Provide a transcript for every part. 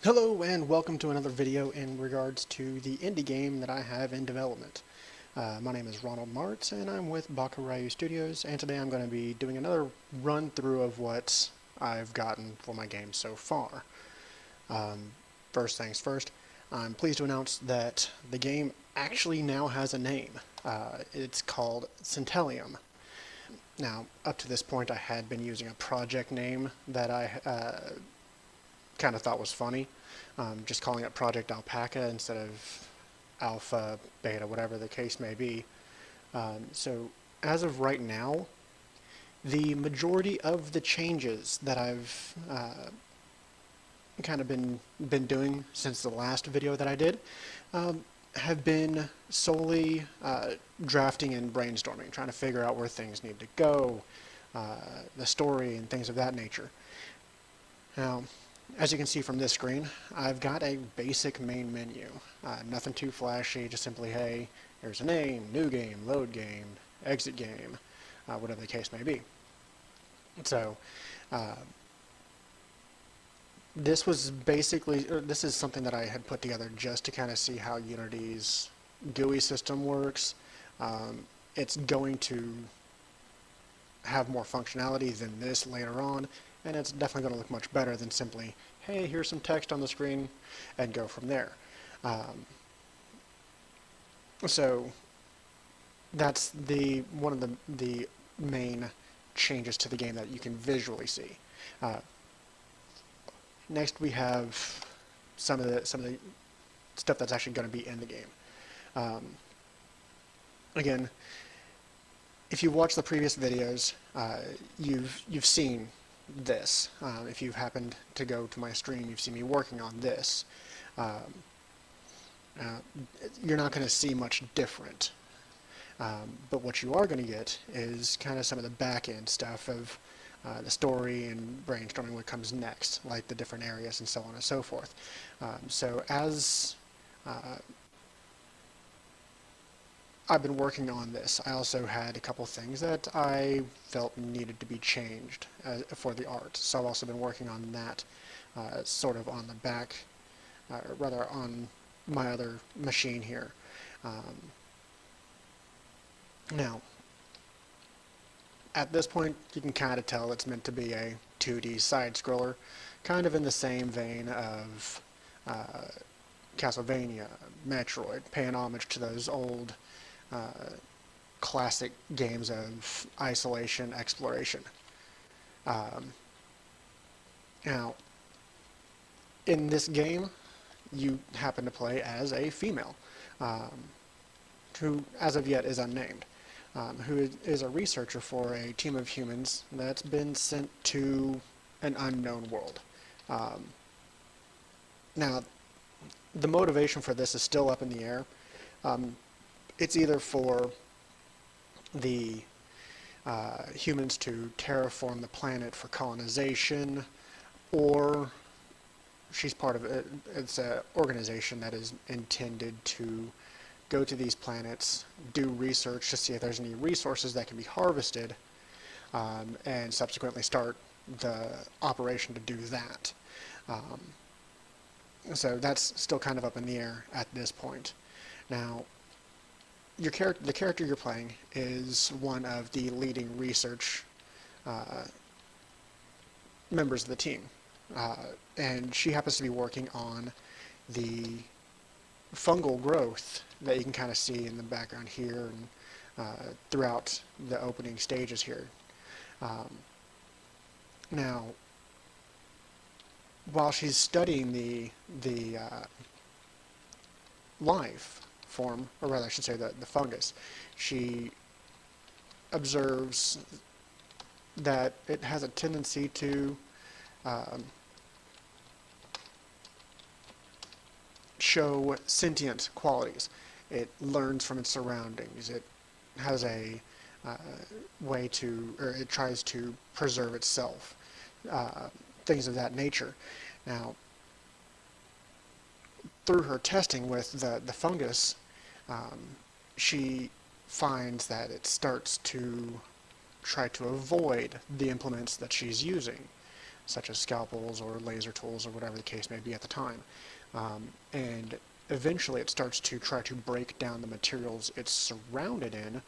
Hello and welcome to another video in regards to the indie game that I have in development. My name is Ronald Martz and I'm with Bakurayu Studios, and today I'm going to be doing another run through of what I've gotten for my game so far. First things first, I'm pleased to announce that the game actually now has a name. It's called Sentelium. Now, up to this point I had been using a project name that I kind of thought was funny, just calling it Project Alpaca instead of Alpha, Beta, whatever the case may be. So as of right now, the majority of the changes that I've kind of been doing since the last video that I did have been solely drafting and brainstorming, trying to figure out where things need to go, the story and things of that nature. Now, as you can see from this screen, I've got a basic main menu. Nothing too flashy, just simply, hey, here's a name, new game, load game, exit game, whatever the case may be. So, this is something that I had put together just to kind of see how Unity's GUI system works. It's going to have more functionality than this later on, and it's definitely going to look much better than simply, hey, here's some text on the screen, and go from there. So that's one of the main changes to the game that you can visually see. Next, we have some of the stuff that's actually going to be in the game. Again, if you watch the previous videos, you've seen this. If you've happened to go to my stream, you've seen me working on this. You're not going to see much different. But what you are going to get is kind of some of the back-end stuff of the story and brainstorming what comes next, like the different areas and so on and so forth. So as I've been working on this, I also had a couple things that I felt needed to be changed for the art. So I've also been working on that sort of on the back, rather on my other machine here. Now, at this point, you can kind of tell it's meant to be a 2D side-scroller, kind of in the same vein of Castlevania, Metroid, paying homage to those old classic games of isolation exploration. Now, in this game, you happen to play as a female, who as of yet is unnamed, who is a researcher for a team of humans that's been sent to an unknown world. Now, the motivation for this is still up in the air. It's either for the humans to terraform the planet for colonization, or she's part of it. It's an organization that is intended to go to these planets, do research to see if there's any resources that can be harvested, and subsequently start the operation to do that. So that's still kind of up in the air at this point. Now, the character you're playing is one of the leading research members of the team, and she happens to be working on the fungal growth that you can kind of see in the background here and throughout the opening stages here. Now, while she's studying the life form, or rather I should say the fungus, she observes that it has a tendency to show sentient qualities. It learns from its surroundings. It has a way to, or it tries to preserve itself, things of that nature. Now, through her testing with the fungus, she finds that it starts to try to avoid the implements that she's using. such as scalpels or laser tools or whatever the case may be at the time. And eventually it starts to try to break down the materials it's surrounded in,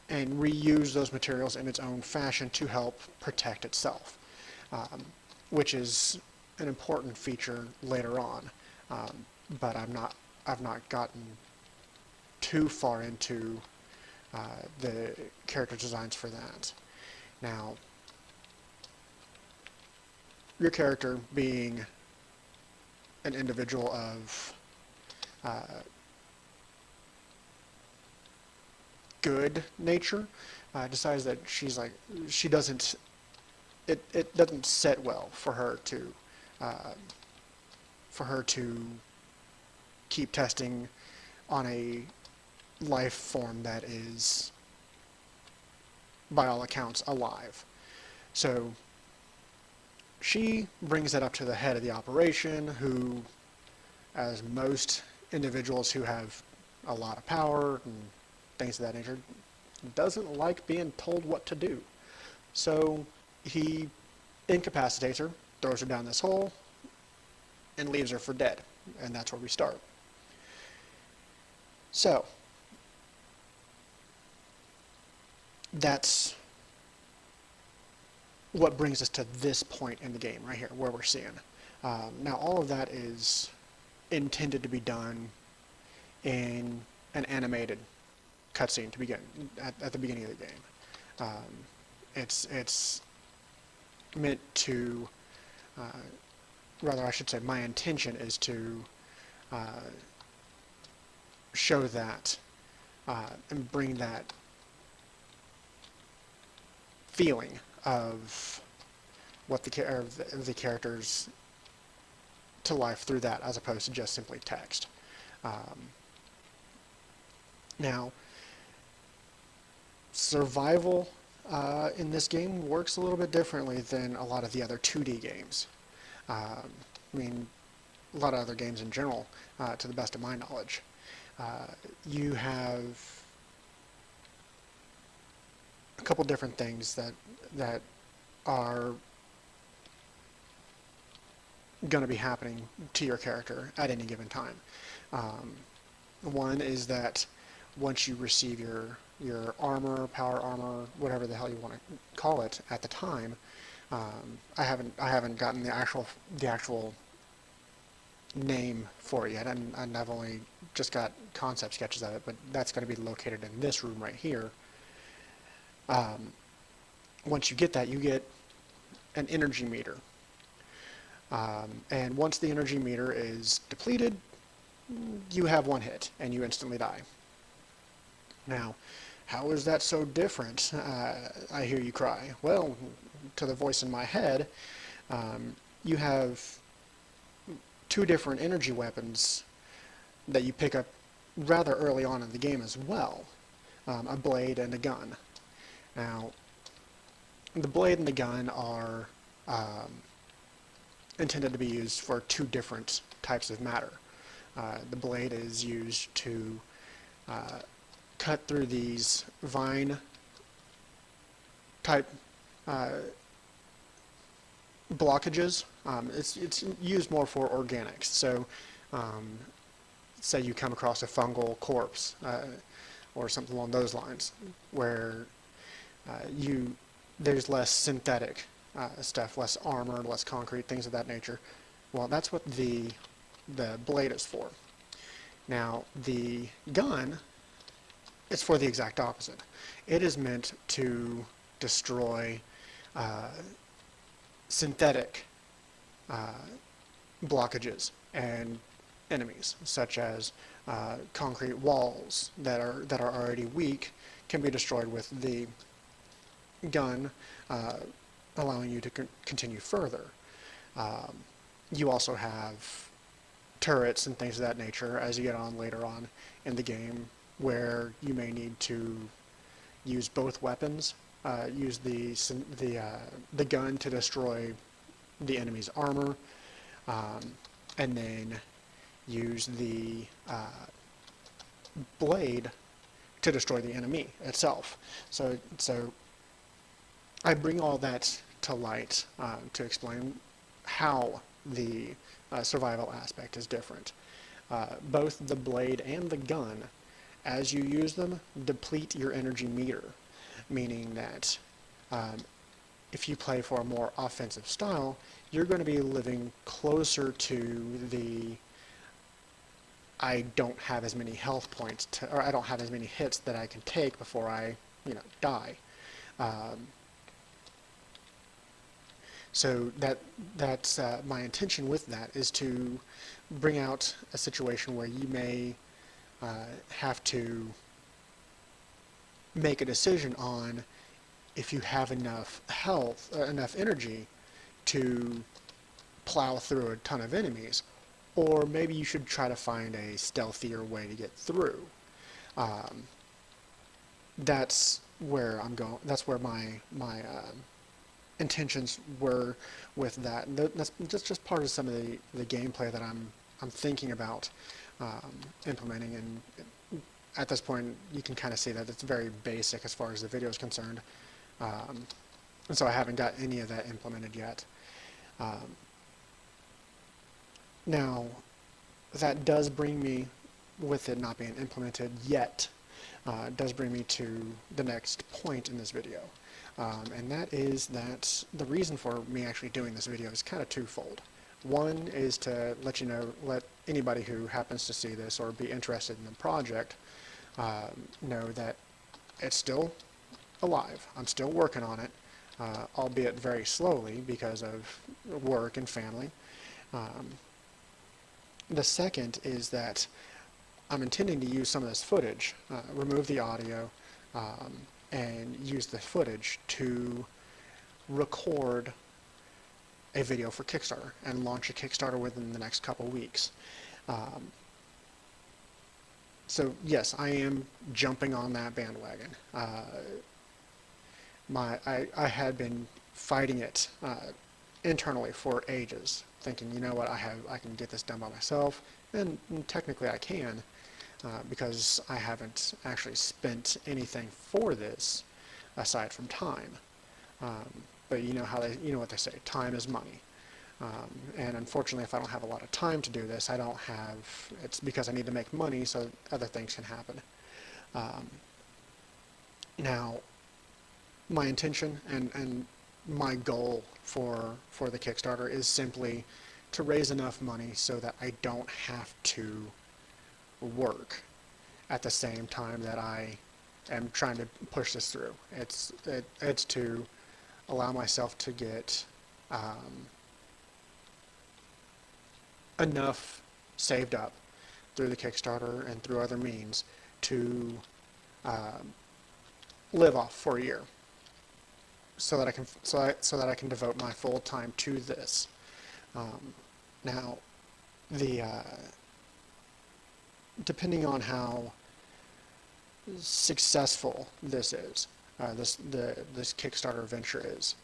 and reuse those materials in its own fashion to help protect itself, which is an important feature later on. But I've not gotten too far into the character designs for that. Now, your character being an individual of good nature, decides that she doesn't, it doesn't set well for her to keep testing on a life form that is, by all accounts, alive. So she brings that up to the head of the operation, who, as most individuals who have a lot of power and things of that nature, doesn't like being told what to do. So he incapacitates her, throws her down this hole, and leaves her for dead. And that's where we start. So that's what brings us to this point in the game right here, where we're seeing. Now all of that is intended to be done in an animated cutscene to begin at the beginning of the game. It's meant to, rather I should say, my intention is to show that and bring that feeling of what the characters to life through that, as opposed to just simply text. Now, survival in this game works a little bit differently than a lot of the other 2D games. I mean, a lot of other games in general, to the best of my knowledge. You have a couple different things that are going to be happening to your character at any given time. One is that once you receive your armor, power armor, whatever the hell you want to call it at the time, I haven't gotten the actual name for it yet, and I've only just got concept sketches of it, but that's going to be located in this room right here. Once you get that, you get an energy meter. And once the energy meter is depleted, you have one hit, and you instantly die. Now, how is that so different? I hear you cry. Well, to the voice in my head, you have two different energy weapons that you pick up rather early on in the game as well. A blade and a gun. Now, the blade and the gun are intended to be used for two different types of matter. The blade is used to cut through these vine type blockages. It's used more for organics. So say you come across a fungal corpse or something along those lines, where there's less synthetic stuff, less armor, less concrete, things of that nature. Well, that's what the blade is for. Now, the gun is for the exact opposite. It is meant to destroy synthetic blockages and enemies, such as concrete walls that are already weak, can be destroyed with the gun, allowing you to continue further. You also have turrets and things of that nature as you get on later on in the game, where you may need to use both weapons. Use the gun to destroy the enemy's armor, and then use the blade to destroy the enemy itself. So I bring all that to light to explain how the survival aspect is different. Both the blade and the gun, as you use them, deplete your energy meter, meaning that um, if you play for a more offensive style, you're going to be living closer to the I don't have as many health points or I don't have as many hits that I can take before I, die. Um, so that's my intention with that is to bring out a situation where you may have to make a decision on if you have enough health, enough energy to plow through a ton of enemies, or maybe you should try to find a stealthier way to get through. Um, that's where I'm going. That's where my intentions were with that. And that's just part of some of the gameplay that I'm thinking about implementing. And at this point, you can kind of see that it's very basic as far as the video is concerned. And so I haven't got any of that implemented yet. Now, that does bring me, with it not being implemented yet, does bring me to the next point in this video. And that is that the reason for me actually doing this video is kind of twofold. One is to let anybody who happens to see this or be interested in the project know that it's still alive. I'm still working on it, albeit very slowly because of work and family. The second is that I'm intending to use some of this footage, remove the audio, and use the footage to record a video for Kickstarter and launch a Kickstarter within the next couple weeks. So yes, I am jumping on that bandwagon. I had been fighting it internally for ages, thinking, you know what, I can get this done by myself, and technically I can, because I haven't actually spent anything for this aside from time. But you know what they say, time is money. And unfortunately, if I don't have a lot of time to do this, it's because I need to make money so other things can happen. Now, my intention and my goal for the Kickstarter is simply to raise enough money so that I don't have to work at the same time that I am trying to push this through. It's to allow myself to get enough saved up through the Kickstarter and through other means to live off for a year, so that I can devote my full time to this. Now, depending on how successful this is, this Kickstarter venture is,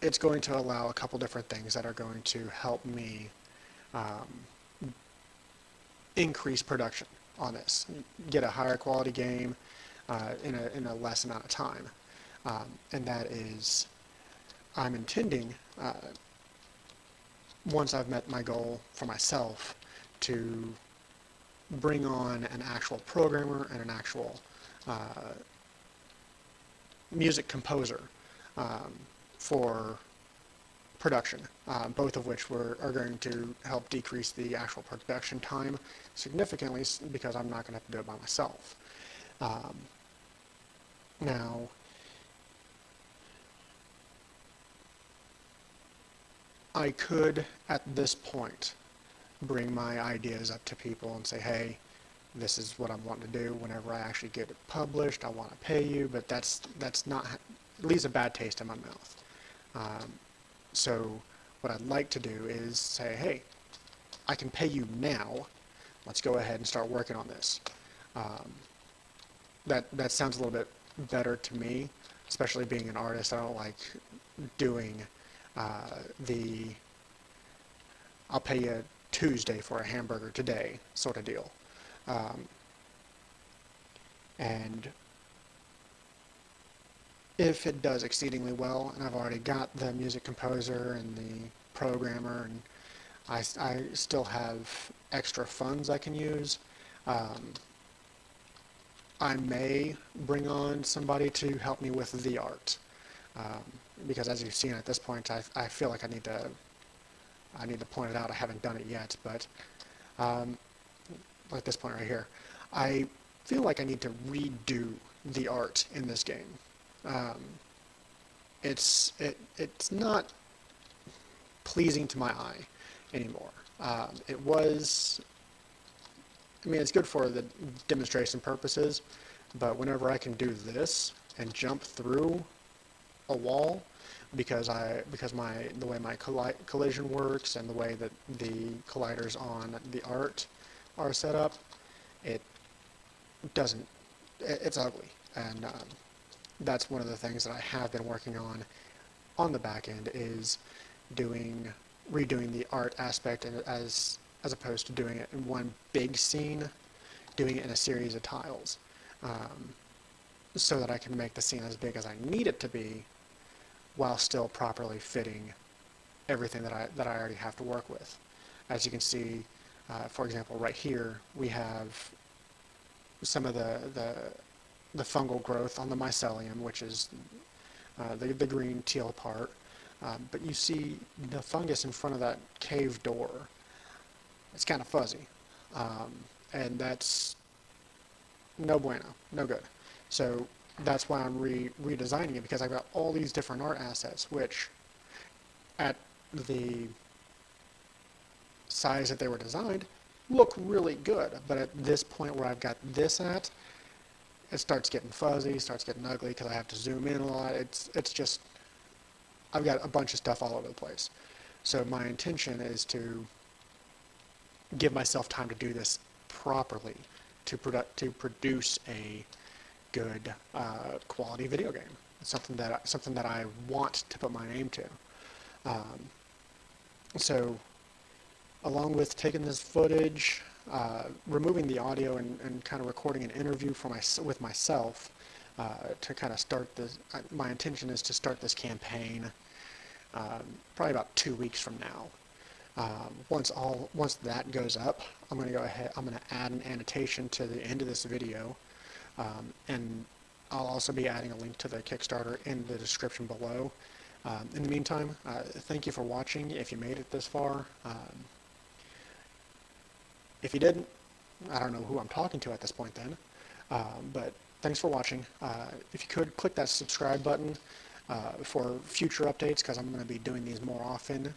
it's going to allow a couple different things that are going to help me increase production on this, get a higher quality game in a less amount of time. And that is, I'm intending, once I've met my goal for myself, to bring on an actual programmer and an actual music composer for production, both of which are going to help decrease the actual production time significantly, because I'm not going to have to do it by myself. Now, I could, at this point, bring my ideas up to people and say, hey, this is what I'm wanting to do. Whenever I actually get it published, I want to pay you, but that's not, it leaves a bad taste in my mouth. So what I'd like to do is say, hey, I can pay you now. Let's go ahead and start working on this. That sounds a little bit better to me, especially being an artist. I don't like doing I'll pay you Tuesday for a hamburger today sort of deal. And if it does exceedingly well, and I've already got the music composer and the programmer, and I still have extra funds I can use, um, I may bring on somebody to help me with the art. Um, because as you've seen at this point, I feel like I need to point it out. I haven't done it yet, but um, like this point right here, I feel like I need to redo the art in this game. Um, it's not pleasing to my eye anymore. It was, I mean, it's good for the demonstration purposes, but whenever I can do this and jump through a wall, because the way my collision works and the way that the colliders on the art are set up, it doesn't, it's ugly. And that's one of the things that I have been working on the back end, is redoing the art aspect, and as opposed to doing it in one big scene, doing it in a series of tiles, so that I can make the scene as big as I need it to be, while still properly fitting everything that I already have to work with. As you can see, for example, right here we have some of the fungal growth on the mycelium, which is the green teal part. But you see the fungus in front of that cave door. It's kind of fuzzy, and that's no bueno, no good. So that's why I'm redesigning it, because I've got all these different art assets, which at the size that they were designed look really good. But at this point where I've got this at, it starts getting fuzzy, starts getting ugly, because I have to zoom in a lot. It's just, I've got a bunch of stuff all over the place. So my intention is to give myself time to do this properly, to produce a good quality video game. It's something that I want to put my name to. So along with taking this footage, removing the audio, and kind of recording an interview with myself, to kind of start this, my intention is to start this campaign probably about 2 weeks from now. Once that goes up, I'm going to go ahead. I'm going to add an annotation to the end of this video, and I'll also be adding a link to the Kickstarter in the description below. In the meantime, thank you for watching. If you made it this far, if you didn't, I don't know who I'm talking to at this point then. But thanks for watching. If you could click that subscribe button for future updates, because I'm going to be doing these more often.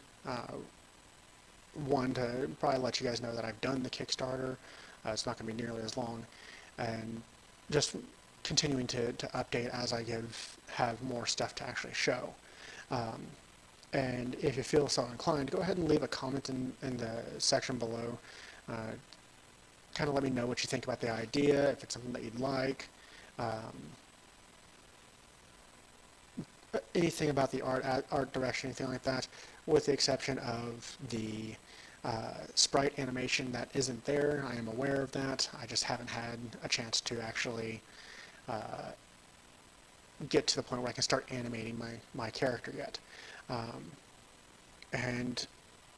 One, to probably let you guys know that I've done the Kickstarter. It's not going to be nearly as long. And just continuing to update as I have more stuff to actually show. And if you feel so inclined, go ahead and leave a comment in the section below. Kind of let me know what you think about the idea, if it's something that you'd like. Anything about the art direction, anything like that, with the exception of the sprite animation that isn't there. I am aware of that. I just haven't had a chance to actually get to the point where I can start animating my character yet. And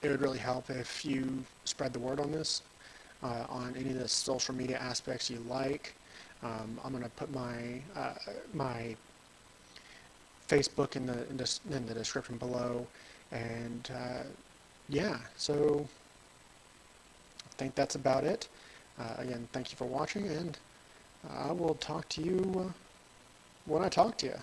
it would really help if you spread the word on this, on any of the social media aspects you like. I'm going to put my Facebook in the description below, and yeah, so I think that's about it. Again, thank you for watching, and I will talk to you when I talk to you.